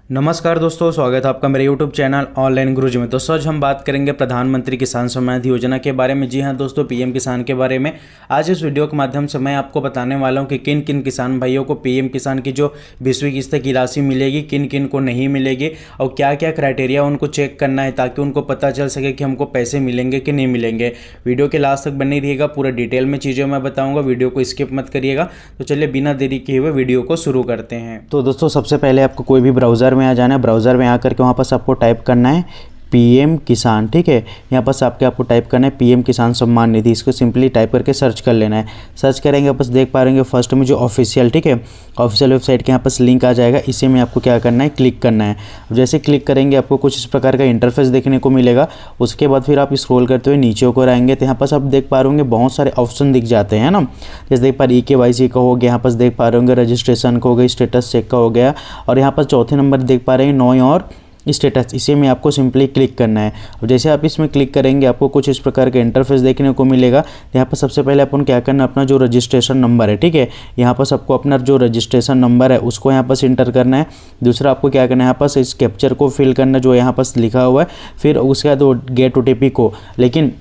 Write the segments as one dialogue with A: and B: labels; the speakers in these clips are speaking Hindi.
A: नमस्कार दोस्तों, स्वागत है आपका मेरे YouTube चैनल ऑनलाइन गुरुजी में। दोस्तों आज हम बात करेंगे प्रधानमंत्री किसान सम्मान निधि योजना के बारे में। जी हां दोस्तों, पीएम किसान के बारे में आज इस वीडियो के माध्यम से मैं आपको बताने वाला हूं कि किन किन किसान भाइयों को पीएम किसान की जो 20वीं किस्त की राशि मिलेगी, किन किन को नहीं मिलेगी और क्या क्या क्राइटेरिया उनको चेक करना है ताकि उनको पता चल सके कि हमको पैसे मिलेंगे कि नहीं मिलेंगे। वीडियो के लास्ट तक बने रहिएगा, पूरा डिटेल में चीज़ें मैं बताऊँगा, वीडियो को स्किप मत करिएगा। तो चलिए बिना देरी किए हुए वीडियो को शुरू करते हैं। तो दोस्तों सबसे पहले आपको कोई भी ब्राउज़र में आ जाना है। ब्राउज़र में आकर के वहाँ पर आपको टाइप करना है पीएम किसान। ठीक है, यहाँ पर आपको टाइप करना है पीएम किसान सम्मान निधि। इसको सिंपली टाइप करके सर्च कर लेना है। सर्च करेंगे बस देख पा रहे फर्स्ट में जो ऑफिशियल, ठीक है, ऑफिशियल वेबसाइट के यहाँ पर लिंक आ जाएगा। इसी में आपको क्या करना है, क्लिक करना है। जैसे क्लिक करेंगे आपको कुछ इस प्रकार का इंटरफेस देखने को मिलेगा। उसके बाद फिर आप स्क्रॉल करते हुए नीचे को आएंगे तो यहाँ पर आप देख पा रहे होंगे बहुत सारे ऑप्शन दिख जाते हैं ना। जैसे देख पा रहे KYC का हो गया, यहाँ पर देख पा रहे होंगे रजिस्ट्रेशन का हो गया, स्टेटस चेक का हो गया, और यहाँ पर चौथे नंबर देख पा रहे हैं नो और स्टेटस। इसी में आपको सिंपली क्लिक करना है। और जैसे आप इसमें क्लिक करेंगे आपको कुछ इस प्रकार का इंटरफेस देखने को मिलेगा। यहाँ पर सबसे पहले अपन क्या करना है, अपना जो रजिस्ट्रेशन नंबर है, ठीक है, यहाँ पर सबको अपना जो रजिस्ट्रेशन नंबर है उसको यहाँ पर इंटर करना है। दूसरा आपको क्या करना है, यहाँ पर इस कैप्चर को फिल करना जो यहाँ पर लिखा हुआ है। फिर उसके बाद गेट OTP को। लेकिन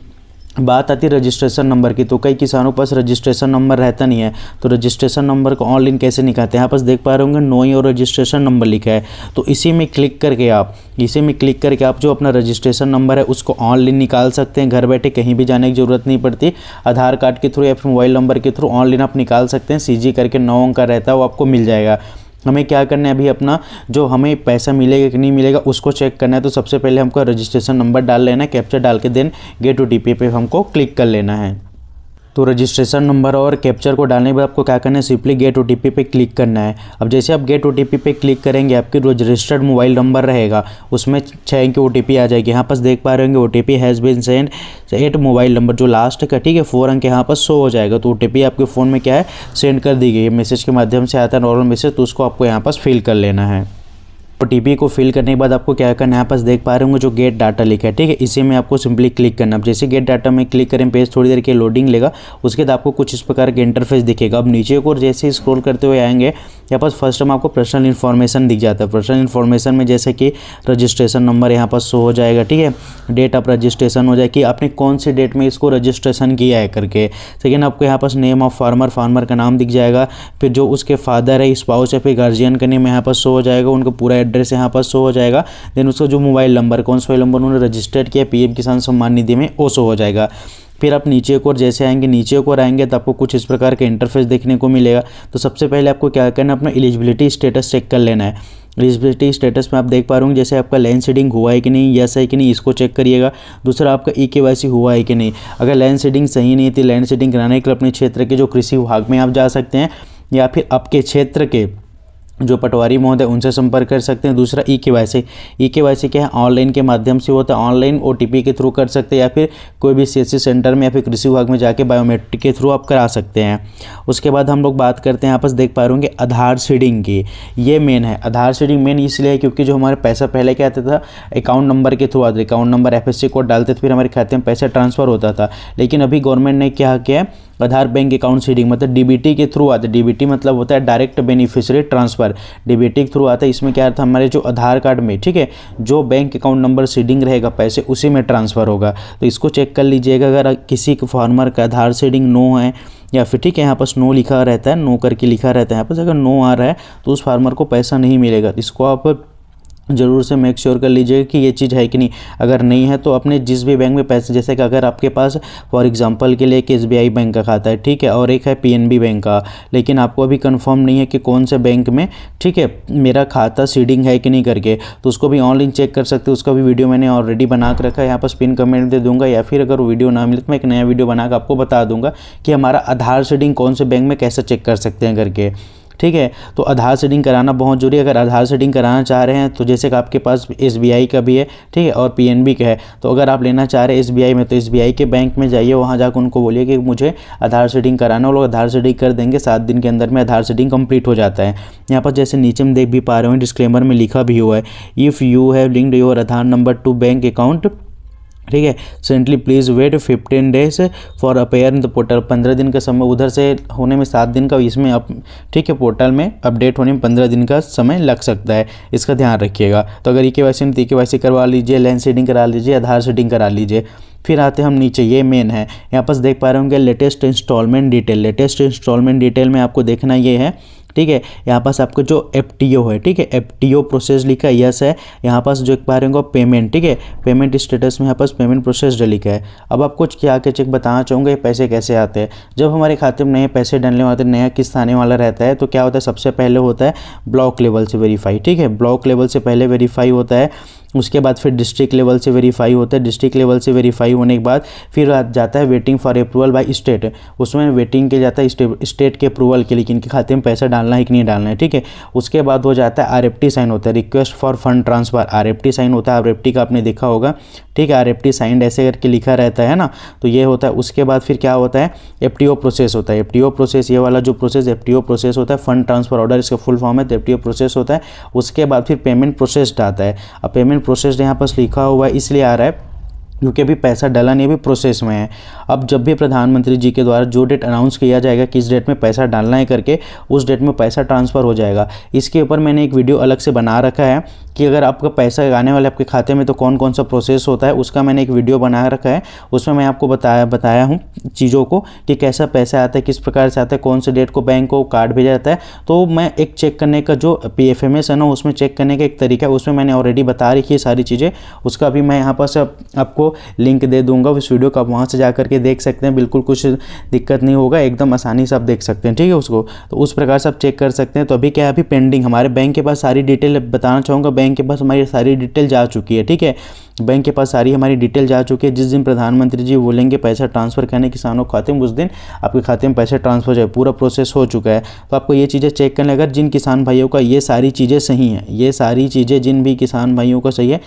A: बात आती है रजिस्ट्रेशन नंबर की, तो कई किसानों के पास रजिस्ट्रेशन नंबर रहता नहीं है, तो रजिस्ट्रेशन नंबर को ऑनलाइन कैसे निकालते हैं। यहाँ पास देख पा रहे होंगे नो और रजिस्ट्रेशन नंबर लिखा है, तो इसी में क्लिक करके आप जो अपना रजिस्ट्रेशन नंबर है उसको ऑनलाइन निकाल सकते हैं। घर बैठे कहीं भी जाने की जरूरत नहीं पड़ती। आधार कार्ड के थ्रू या फिर मोबाइल नंबर के थ्रू ऑनलाइन आप निकाल सकते हैं। CG करके 9 अंक का रहता है, वो आपको मिल जाएगा। हमें क्या करना है, अभी अपना जो हमें पैसा मिलेगा कि नहीं मिलेगा उसको चेक करना है। तो सबसे पहले हमको रजिस्ट्रेशन नंबर डाल लेना है, कैप्चर डाल के देन गेट OTP पे हमको क्लिक कर लेना है। तो रजिस्ट्रेशन नंबर और कैप्चर को डालने के बाद आपको क्या करना है, सिंपली गेट OTP पे क्लिक करना है। अब जैसे आप गेट OTP पे क्लिक करेंगे आपकी जो रजिस्टर्ड मोबाइल नंबर रहेगा उसमें 6 अंक की OTP आ जाएगी। यहाँ पर देख पा रहे होंगे OTP has been send 8 mobile number जो लास्ट का, ठीक है, 4 अंक यहाँ पर शो हो जाएगा। तो OTP आपके फ़ोन में क्या है, सेंड कर दी गई है। मैसेज के माध्यम से आता है नॉर्मल मैसेज, तो उसको आपको यहाँ पर फिल कर लेना है। OTP को फिल करने के बाद आपको क्या करना है, यहाँ पास देख पा रहे होंगे जो गेट डाटा लिखा है, ठीक है, इसी में आपको सिंपली क्लिक करना है। अब जैसे गेट डाटा में क्लिक करें पेज थोड़ी देर के लोडिंग लेगा, उसके बाद आपको कुछ इस प्रकार के इंटरफेस दिखेगा। अब नीचे को जैसे स्क्रॉल करते हुए आएंगे, यहाँ पास फर्स्ट में आपको पर्सनल इन्फॉर्मेशन दिख जाता है। पर्सनल इन्फॉर्मेशन में जैसे कि रजिस्ट्रेशन नंबर यहाँ पर शो हो जाएगा, ठीक है, डेट ऑफ रजिस्ट्रेशन हो जाए कि आपने कौन सी डेट में इसको रजिस्ट्रेशन किया है करके। सेकेंड आपको यहाँ पास नेम ऑफ फार्मर का नाम दिख जाएगा। फिर जो उसके फादर है, स्पाउस है, फिर गार्जियन का नेम यहाँ पर शो हो जाएगा, उनका पूरा एड्रेस यहाँ पर शो हो जाएगा। देन उसका जो मोबाइल नंबर, कौन सा मोबाइल नंबर उन्होंने रजिस्टर्ड किया पीएम किसान सम्मान निधि में, वो शो हो जाएगा। फिर आप नीचे को जैसे आएंगे, नीचे को आएंगे तो आपको कुछ इस प्रकार का इंटरफेस देखने को मिलेगा। तो सबसे पहले आपको क्या करना है, अपना एलिजिबिलिटी स्टेटस चेक कर लेना है। एलिजिबिलिटी स्टेटस में आप देख पा रहे होंगे जैसे आपका लैंड सीडिंग हुआ है कि नहीं, यस है कि नहीं, इसको चेक करिएगा। दूसरा आपका KYC हुआ है कि नहीं। अगर लैंड सीडिंग सही नहीं थी, लैंड सीडिंग कराने के लिए अपने क्षेत्र के जो कृषि विभाग में आप जा सकते हैं, या फिर आपके क्षेत्र के जो पटवारी महोदय उनसे संपर्क कर सकते हैं। दूसरा KYC क्या है, ऑनलाइन के माध्यम से होता है, ऑनलाइन OTP के थ्रू कर सकते हैं, या फिर कोई भी CSC सेंटर में या फिर कृषि विभाग में जाके बायोमेट्रिक के थ्रू आप करा सकते हैं। उसके बाद हम लोग बात करते हैं, यहाँ पर देख पा रहे होंगे आधार सीडिंग की। ये मेन है, आधार सीडिंग मेन इसलिए है क्योंकि जो हमारे पैसा पहले क्या आता था, अकाउंट नंबर के थ्रू आता था, अकाउंट नंबर FSC कोड डालते थे, फिर हमारे खाते में पैसा ट्रांसफ़र होता था। लेकिन अभी गवर्नमेंट ने क्या किया है, आधार बैंक अकाउंट सीडिंग मतलब DBT के थ्रू आता है। DBT मतलब होता है डायरेक्ट बेनिफिशियरी ट्रांसफ़र, DBT के थ्रू आता है। इसमें क्या था, हमारे जो आधार कार्ड में, ठीक है, जो बैंक अकाउंट नंबर सीडिंग रहेगा पैसे उसी में ट्रांसफ़र होगा। तो इसको चेक कर लीजिएगा। अगर किसी फार्मर का आधार सीडिंग नो है या फिर, ठीक है, यहाँ पर नो लिखा रहता है, नो करके लिखा रहता है, यहाँ पर अगर नो आ रहा है तो उस फार्मर को पैसा नहीं मिलेगा। इसको आप ज़रूर से मेक श्योर कर लीजिएगा कि ये चीज़ है कि नहीं। अगर नहीं है तो अपने जिस भी बैंक में पैसे, जैसे कि अगर आपके पास फॉर एग्जांपल के लिए एक SBI बैंक का खाता है, ठीक है, और एक है PNB बैंक का, लेकिन आपको अभी कंफर्म नहीं है कि कौन से बैंक में, ठीक है, मेरा खाता सीडिंग है कि नहीं करके, तो उसको भी ऑनलाइन चेक कर सकते हो। उसका भी वीडियो मैंने ऑलरेडी बना कर रखा है, यहाँ पर पिन कमेंट दे दूँगा, या फिर अगर वीडियो ना मिले तो मैं एक नया वीडियो बना कर आपको बता दूँगा कि हमारा आधार सीडिंग कौन से बैंक में कैसे चेक कर सकते हैं करके, ठीक है। तो आधार सीडिंग कराना बहुत जरूरी है। अगर आधार सीडिंग कराना चाह रहे हैं तो जैसे कि आपके पास SBI का भी है, ठीक है, और PNB का है, तो अगर आप लेना चाह रहे हैं SBI में तो SBI के बैंक में जाइए, वहाँ जाकर उनको बोलिए कि मुझे आधार सीडिंग कराना, वो लोग आधार सीडिंग कर देंगे। 7 दिन के अंदर में आधार सीडिंग कंप्लीट हो जाता है। यहाँ पर जैसे नीचे में देख भी पा रहे हो, डिस्क्लेमर में लिखा भी हुआ है, if you have linked your Aadhaar number to bank account ठीक है। सेंटली please wait 15 days for appear in the portal. 15 दिन का समय उधर से होने में 7 दिन का, इसमें अब ठीक है पोर्टल में अपडेट होने में 15 दिन का समय लग सकता है, इसका ध्यान रखिएगा। तो अगर KYC नहीं KYC करवा लीजिए, लैंड सीडिंग करा लीजिए, आधार सीडिंग करा लीजिए। फिर आते हम नीचे, ये मेन है, यहाँ पर देख पा रहे होंगे latest installment detail. Latest installment detail में आपको देखना ये है, ठीक है। यहाँ पास आपको जो FTO है, ठीक है, FTO प्रोसेस लिखा है, यस है। यहाँ पास जो एक बार पेमेंट, ठीक है, पेमेंट स्टेटस में यहाँ पास पेमेंट प्रोसेस लिखा है। अब आपको क्या क्या चेक बताना चाहूँगा, ये पैसे कैसे आते हैं। जब हमारे खाते में नए पैसे डलने होते हैं, नया किस्त आने वाला रहता है, तो क्या होता है, सबसे पहले होता है ब्लॉक लेवल से वेरीफाई, ठीक है, ब्लॉक लेवल से पहले वेरीफाई होता है। उसके बाद फिर डिस्ट्रिक्ट लेवल से वेरीफाई होता है। डिस्ट्रिक्ट लेवल से वेरीफाई होने के बाद फिर जाता है waiting for approval by state, उसमें वेटिंग के जाता है स्टेट के अप्रूवल के लिए कि इनके खाते में पैसा डालना है कि नहीं डालना है, ठीक है। उसके बाद हो जाता है RFT साइन होता है, request for fund transfer, RFT sign होता है। RFT का आपने देखा होगा, ठीक है, RFT साइंड ऐसे करके लिखा रहता है ना, तो ये होता है। उसके बाद फिर क्या होता है, FTO प्रोसेस होता है। FTO प्रोसेस, ये वाला जो प्रोसेस FTO प्रोसेस होता है, फंड ट्रांसफ़र ऑर्डर इसका फुल फॉर्म है, तो FTO प्रोसेस होता है। उसके बाद फिर पेमेंट प्रोसेस आता है। अब पेमेंट प्रोसेस यहाँ पर लिखा हुआ है, इसलिए आ रहा है क्योंकि अभी पैसा डला नहीं, अभी प्रोसेस में है। अब जब भी प्रधानमंत्री जी के द्वारा जो डेट अनाउंस किया जाएगा किस डेट में पैसा डालना है करके, उस डेट में पैसा ट्रांसफ़र हो जाएगा। इसके ऊपर मैंने एक वीडियो अलग से बना रखा है कि अगर आपका पैसा आने वाला आपके खाते में तो कौन कौन सा प्रोसेस होता है, उसका मैंने एक वीडियो बना रखा है। उसमें मैं आपको बताया हूँ चीज़ों को कि कैसा पैसा आता है, किस प्रकार से आता है, कौन से डेट को बैंक को कार्ड भेजा जाता है। तो मैं एक चेक करने का जो PFMS है ना, उसमें चेक करने का एक तरीका है, उसमें मैंने ऑलरेडी बता रखी है सारी चीज़ें। उसका भी मैं यहाँ पर आपको लिंक दे दूंगा उस वीडियो का, आप वहाँ से जा करके देख सकते हैं। बिल्कुल कुछ दिक्कत नहीं होगा, एकदम आसानी से आप देख सकते हैं, ठीक है। उसको तो उस प्रकार से आप चेक कर सकते हैं। तो अभी क्या है, अभी पेंडिंग, हमारे बैंक के पास सारी डिटेल बताना चाहूँगा, बैंक के पास हमारी सारी डिटेल जा चुकी है, ठीक है। बैंक के पास सारी हमारी डिटेल जा चुकी है। जिस दिन प्रधानमंत्री जी बोलेंगे पैसा ट्रांसफ़र करने किसानों के खाते में, उस दिन आपके खाते में पैसा ट्रांसफ़र हो जाए, पूरा प्रोसेस हो चुका है। तो आपको ये चीज़ें चेक करने, अगर जिन किसान भाइयों का ये सारी चीज़ें सही हैं, ये सारी चीज़ें जिन भी किसान भाइयों का सही है,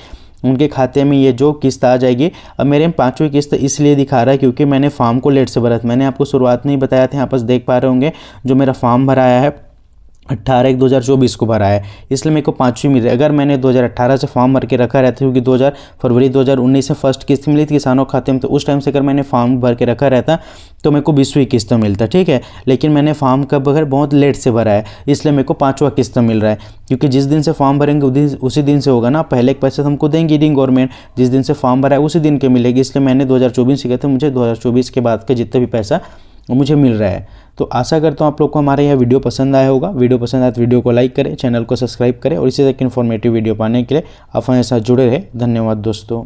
A: उनके खाते में ये जो किस्त आ जाएगी। अब मेरे में 5वीं किस्त इसलिए दिखा रहा है क्योंकि मैंने फॉर्म को लेट से भरा था। मैंने आपको शुरुआत में ही बताया था, यहाँ पर देख पा रहे होंगे जो मेरा फॉर्म भराया है 18/1/2024 को भरा है, इसलिए मेरे को 5वीं मिल रही है। अगर मैंने 2018 से फॉर्म भर के रखा रहता, क्योंकि फरवरी 2019 में फर्स्ट किस्त मिली थी किसानों के खाते में, तो उस टाइम से अगर मैंने फॉर्म भर के रखा रहता तो मेरे को 20वीं किस्त मिलता, ठीक है। लेकिन मैंने फॉर्म का बगैर बहुत लेट से भरा है, इसलिए मेरे को 5वां किस्त मिल रहा है। क्योंकि जिस दिन से फॉर्म भरेंगे उसी दिन से होगा ना, पहले के पैसे हमको देंगी नहीं गवर्नमेंट, जिस दिन से फॉर्म भरा है उसी दिन के मिलेगी। इसलिए मैंने 2024 से किया था, मुझे 2024 के बाद का जितना भी पैसा मुझे मिल रहा है। तो आशा करता हूँ आप लोग को हमारा यह वीडियो पसंद आया होगा। वीडियो पसंद आए तो वीडियो को लाइक करें, चैनल को सब्सक्राइब करें और इसी तरह की इन्फॉर्मेटिव वीडियो पाने के लिए आप हमारे साथ जुड़े रहे। धन्यवाद दोस्तों।